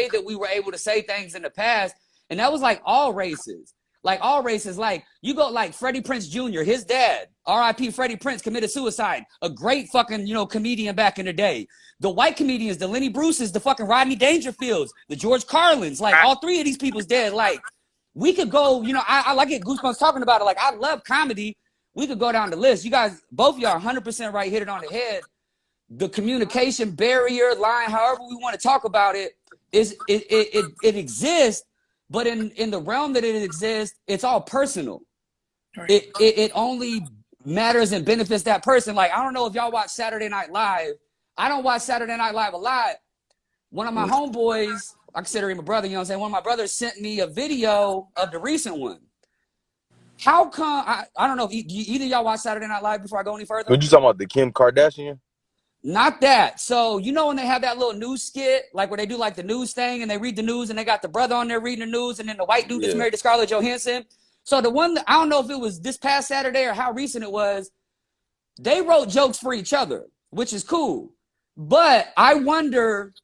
that we were able to say things in the past, and that was like all races. Like all races, like you go like Freddie Prinze Jr., his dad, R.I.P. Freddie Prinze, committed suicide. A great fucking, comedian back in the day. The white comedians, the Lenny Bruces, the fucking Rodney Dangerfields, the George Carlins, like all three of these people's dead. Like we could go, I like it. Goosebumps talking about it. Like I love comedy. We could go down the list. You guys, both of y'all 100% right, hit it on the head. The communication barrier line, however we want to talk about it, it exists. But in the realm that it exists, it's all personal. Right. It only matters and benefits that person. Like, I don't know if y'all watch Saturday Night Live. I don't watch Saturday Night Live a lot. One of my homeboys, I consider him a brother, one of my brothers sent me a video of the recent one. How come, I don't know if either y'all watch Saturday Night Live before I go any further? What you talking about, the Kim Kardashian? Not that. So, when they have that little news skit, like where they do like the news thing and they read the news and they got the brother on there reading the news and then the white dude that's married to Scarlett Johansson. So the one, I don't know if it was this past Saturday or how recent it was, they wrote jokes for each other, which is cool. But I wonder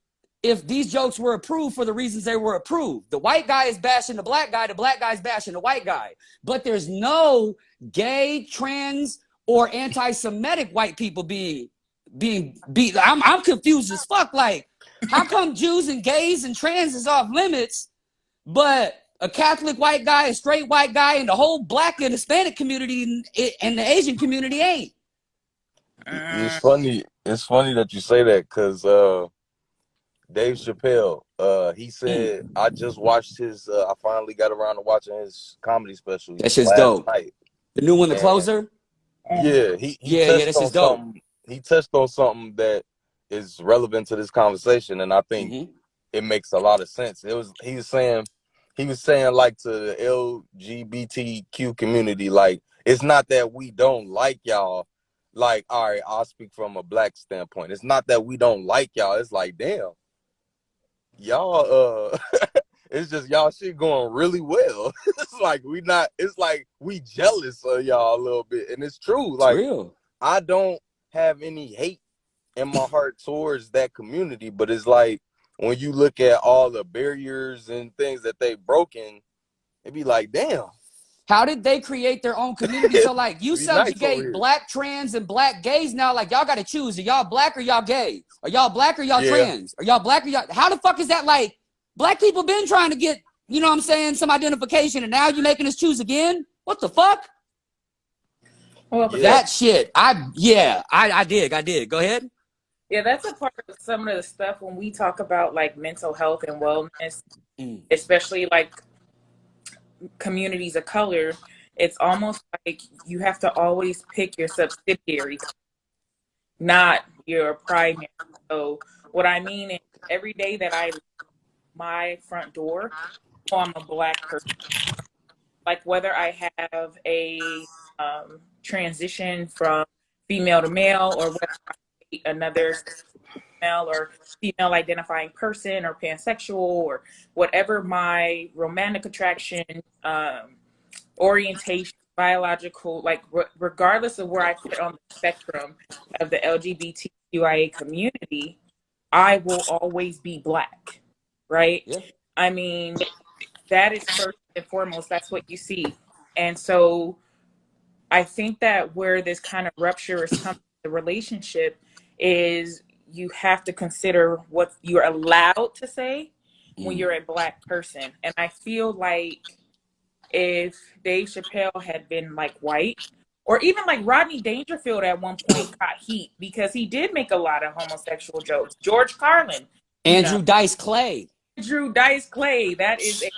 if these jokes were approved for the reasons they were approved. The white guy is bashing the black guy's bashing the white guy. But there's no gay, trans, or anti-Semitic white people being beat. I'm confused as fuck. Like, how come Jews and gays and trans is off limits, but a Catholic white guy, a straight white guy, and the whole black and Hispanic community and the Asian community ain't? It's funny. It's funny that you say that because Dave Chappelle, he said, I just watched his. I finally got around to watching his comedy special. That shit's dope. Night. The new one, The Closer. Yeah, this is dope. He touched on something that is relevant to this conversation, and I think it makes a lot of sense. He was saying like to the LGBTQ community, like it's not that we don't like y'all. Like, all right, I'll speak from a black standpoint. It's not that we don't like y'all. It's like, damn, y'all. It's just y'all shit going really well. It's like we jealous of y'all a little bit, and it's true. Like, it's real. I don't have any hate in my heart towards that community, but it's like when you look at all the barriers and things that they've broken, it'd be like, damn. How did they create their own community? So like you subjugate black trans and black gays now, like y'all gotta choose. Are y'all black or y'all gay? Are y'all black or y'all trans? Are y'all black or y'all, how the fuck is that? Like, black people been trying to get, some identification, and now you're making us choose again? What the fuck? Well, that shit, I did. Go ahead. Yeah, that's a part of some of the stuff when we talk about like mental health and wellness, especially like communities of color. It's almost like you have to always pick your subsidiary, not your primary. So what I mean is every day that I leave my front door, I'm a black person. Like whether I have a transition from female to male, or whether I date another male or female identifying person, or pansexual, or whatever my romantic attraction, orientation, biological, like regardless of where I fit on the spectrum of the LGBTQIA community, I will always be black, right? Yeah. I mean, that is first and foremost, that's what you see. And so I think that where this kind of rupture is coming in the relationship is you have to consider what you're allowed to say when you're a black person. And I feel like if Dave Chappelle had been like white, or even like Rodney Dangerfield at one point got heat because he did make a lot of homosexual jokes. George Carlin. Andrew Dice Clay. That is a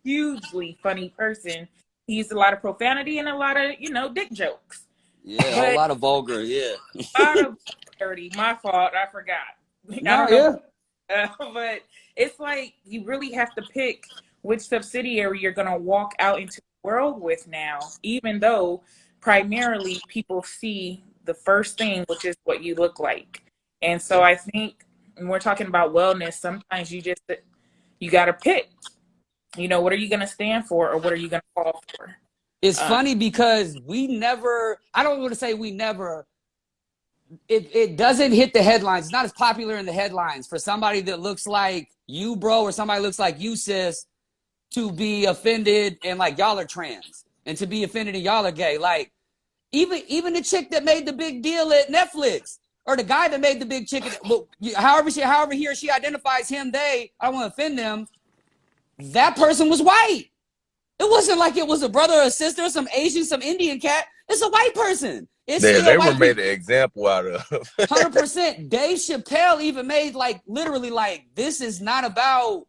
hugely funny person. He used a lot of profanity and a lot of, dick jokes. Yeah, a lot of vulgar, A lot of dirty. My fault. I forgot. I don't know. But it's like you really have to pick which subsidiary you're going to walk out into the world with now, even though primarily people see the first thing, which is what you look like. And so I think when we're talking about wellness, sometimes you got to pick. What are you going to stand for, or what are you going to fall for? It's funny because I don't want to say we never it doesn't hit the headlines. It's not as popular in the headlines for somebody that looks like you, bro, or somebody looks like you, sis, to be offended and like y'all are trans and to be offended and y'all are gay. Like even the chick that made the big deal at Netflix or the guy that made the big chicken, however he or she identifies him, they, I don't want to offend them. That person was white. It wasn't like it was a brother or a sister, some Asian, some Indian cat. It's a white person. It's they were made an example out of. 100%. Dave Chappelle even made like literally like this is not about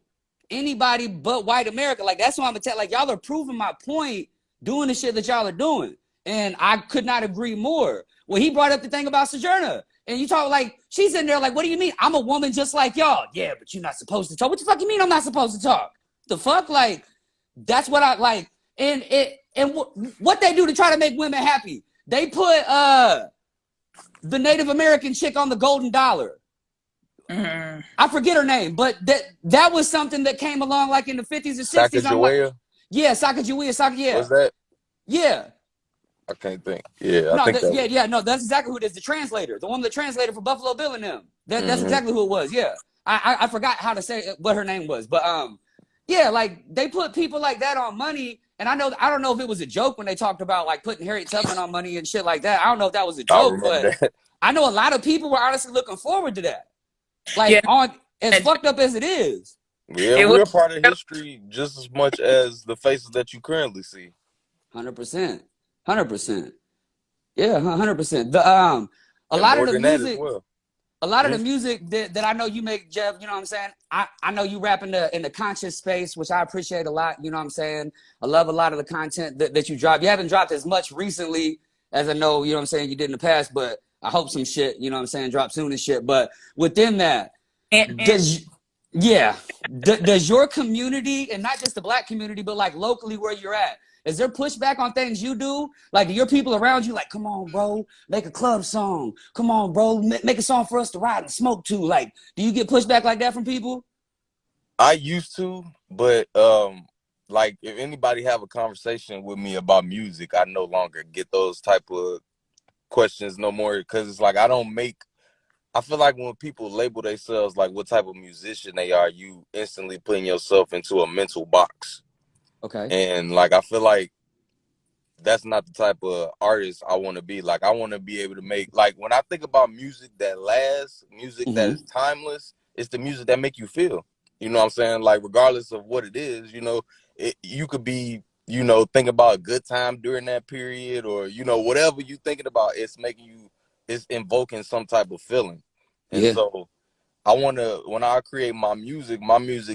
anybody but white America. Like that's why I'm gonna tell. Like y'all are proving my point doing the shit that y'all are doing, and I could not agree more. When he brought up the thing about Sojourner, and you talk like she's in there like, what do you mean? I'm a woman just like y'all. Yeah, but you're not supposed to talk. What the fuck you mean I'm not supposed to talk? The fuck like that's what I like. And what they do to try to make women happy. They put the Native American chick on the $Golden Dollar. Mm-hmm. I forget her name, but that was something that came along like in the 50s and 60s. Sacagawea? Yeah, Sacagawea. Yeah. What's that? Yeah. I can't think. Yeah, I think no, that's exactly who it is. The translator, the woman that translated for Buffalo Bill and them. That's exactly who it was. Yeah, I forgot how to say what her name was, but yeah, like they put people like that on money. And I don't know if it was a joke when they talked about like putting Harriet Tubman on money and shit like that. I don't know if that was a joke, but I know a lot of people were honestly looking forward to that. Like on as fucked up as it is. Yeah, we're part of history just as much as the faces that you currently see. 100%. 100%. Yeah, 100%. The a lot of the music. A lot of the music that I know you make, Jeff, you know what I'm saying? I know you rap in the conscious space, which I appreciate a lot, you know what I'm saying? I love a lot of the content that you drop. You haven't dropped as much recently as I know, you know what I'm saying, you did in the past, but I hope some shit, you know what I'm saying, drop soon and shit. But within that, does your community, and not just the Black community, but like locally where you're at, is there pushback on things you do? Like, do your people around you like, come on, bro, make a club song. Come on, bro, make a song for us to ride and smoke to. Like, do you get pushback like that from people? I used to, but like if anybody have a conversation with me about music, I no longer get those type of questions no more because it's like I feel like when people label themselves like what type of musician they are, you instantly putting yourself into a mental box. Okay. And like I feel like that's not the type of artist I want to be. Like I want to be able to make, like when I think about music that lasts, music that is timeless, it's the music that make you feel. You know what I'm saying? Like regardless of what it is, you know, you could be, you know, thinking about a good time during that period, or you know, whatever you thinking about, it's invoking some type of feeling. And so I want to, when I create my music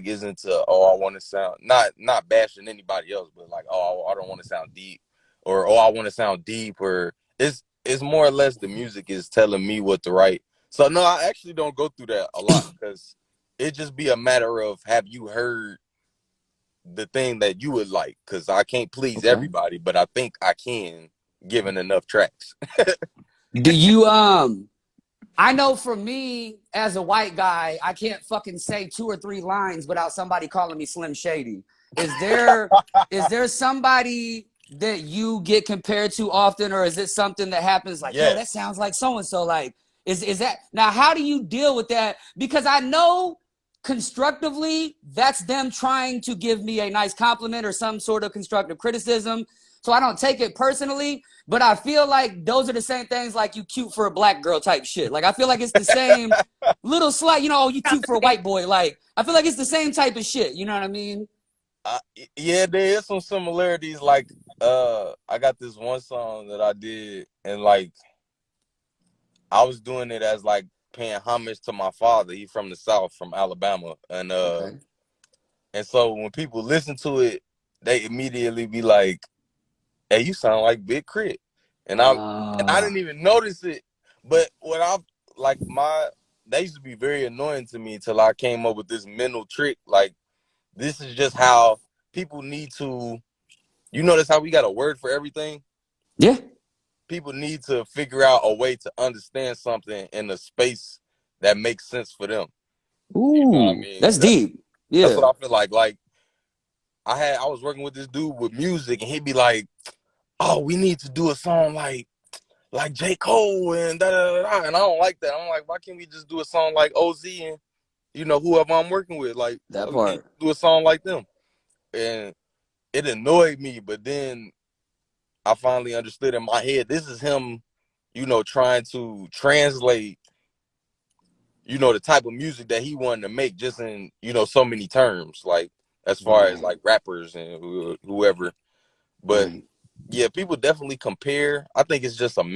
isn't to, I want to sound, not bashing anybody else, but like, I don't want to sound deep, or, I want to sound deep, or it's more or less the music is telling me what to write. So no, I actually don't go through that a lot because it just be a matter of, have you heard the thing that you would like? Because I can't please everybody, but I think I can, given enough tracks. Do you, I know for me, as a white guy, I can't fucking say 2 or 3 lines without somebody calling me Slim Shady. Is there somebody that you get compared to often, or is it something that happens like, yo, that sounds like so-and-so? Like, is that, now how do you deal with that? Because I know constructively, that's them trying to give me a nice compliment or some sort of constructive criticism. So I don't take it personally, but I feel like those are the same things like you cute for a black girl type shit. Like I feel like it's the same little slight, you know, you cute for a white boy. Like I feel like it's the same type of shit. You know what I mean? Yeah, there is some similarities. Like I got this one song that I did, and like I was doing it as like paying homage to my father. He's from the South, from Alabama, and and so when people listen to it, they immediately be like, hey, you sound like Big Crit. And I didn't even notice it. But what they used to be very annoying to me until I came up with this mental trick. Like, this is just how people need to, you notice how we got a word for everything? Yeah. People need to figure out a way to understand something in a space that makes sense for them. Ooh, you know what I mean? That's deep. Yeah. That's what I feel like. Like, I was working with this dude with music, and he'd be like, oh, we need to do a song like like J. Cole and da da da, and I don't like that. I'm like, why can't we just do a song like OZ and whoever I'm working with, like that part, do a song like them? And it annoyed me, but then I finally understood in my head, this is him, trying to translate, the type of music that he wanted to make, just in, so many terms, like as far as like rappers and whoever. But yeah, people definitely compare. I think it's just a mental